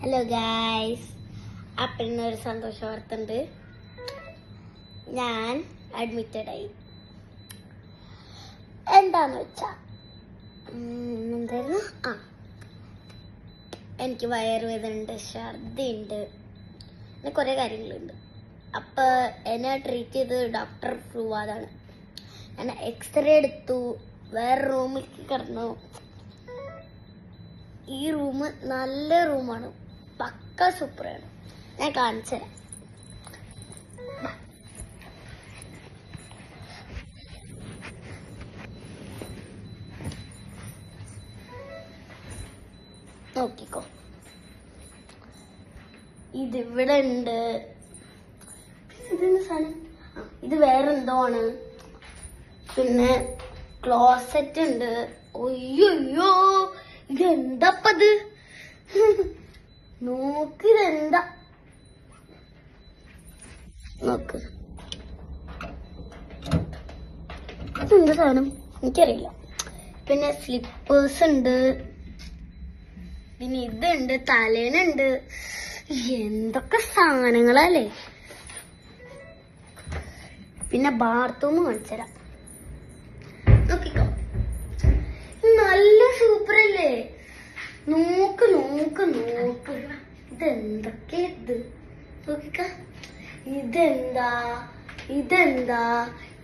Hello guys, അപ്പം ഇന്നൊരു സന്തോഷ വാർത്ത ഉണ്ട്. ഞാൻ അഡ്മിറ്റഡായി. എന്താന്ന് വെച്ചാ എന്തായിരുന്നു, എനിക്ക് വയറുവേദന ഉണ്ട്, ഛർദി ഉണ്ട്, അങ്ങനെ കുറേ കാര്യങ്ങളുണ്ട്. അപ്പം എന്നെ ട്രീറ്റ് ചെയ്തത് ഡോക്ടർ ഫ്രൂവാദാണ്. ഞാൻ എക്സ്റേ എടുത്തു, വേറെ റൂമിൽ കിടന്നു. ഈ റൂം നല്ല റൂമാണ്, പക്ക സൂപ്പറാണ്. ഞാൻ കാണിച്ചു തരാം. നോക്കിക്കോ, ഇതിവിടെ ഉണ്ട്. ഇതെന്താ സാധനം? ഇത് വേറെന്തോ ആണ്. പിന്നെ ക്ലോസറ്റ് ഉണ്ട്. ഒയ്യോ, ഇതെന്താപ്പത്? നോക്ക്, ഇതെന്താ നോക്ക്, ഇതെന്താ സാധനം എനിക്കറിയില്ല. പിന്നെ സ്ലിപ്പേഴ്സ് ഉണ്ട്, പിന്നെ ഇതുണ്ട്, തലേനുണ്ട്. എന്തൊക്കെ സാധനങ്ങളല്ലേ. പിന്നെ ബാത്റൂം കാണിച്ചുതരാം. നോക്കിക്കോ, നല്ല സൂപ്പറല്ലേ. നോക്ക് നോക്ക് നോക്ക്, ഇതെന്തൊക്കെ ഇത് നോക്കിക്ക. ഇതെന്താ ഇതെന്താ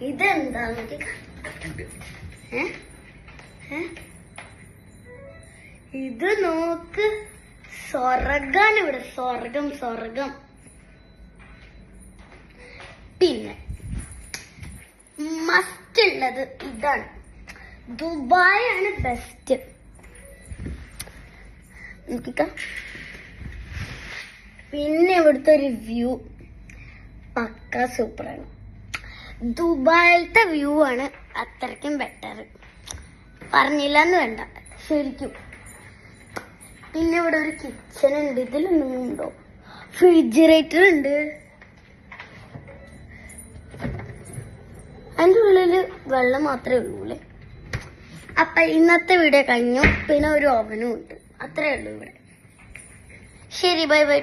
ഇതെന്താ നോക്കിക്ക. ഇത് നോക്ക്, സ്വർഗാണ് ഇവിടെ, സ്വർഗം സ്വർഗം. പിന്നെ മസ്റ്റ് ഉള്ളത് ഇതാണ്, ദുബായ് ആണ് ബെസ്റ്റ്. നോക്കിക്ക. പിന്നെ ഇവിടുത്തെ ഒരു വ്യൂ പക്ക സൂപ്പറാണ്. ദുബായിലത്തെ വ്യൂ ആണ് അത്രയ്ക്കും ബെറ്റർ, പറഞ്ഞില്ലെന്ന് വേണ്ട, ശരിക്കും. പിന്നെ ഇവിടെ ഒരു കിച്ചൺ ഉണ്ട്. ഇതിലൊന്നും ഉണ്ടോ? റെഫ്രിജറേറ്റർ ഉണ്ട്. അതിൻ്റെ ഉള്ളില് വെള്ളം മാത്രമേ ഉള്ളൂല്ലേ. അപ്പൊ ഇന്നത്തെ വീഡിയോ കഴിഞ്ഞു. പിന്നെ ഒരു ഓവനും ഉണ്ട്. അത്രേ ഉള്ളൂ ഇവിടെ. ശരി, ബൈ ബൈ.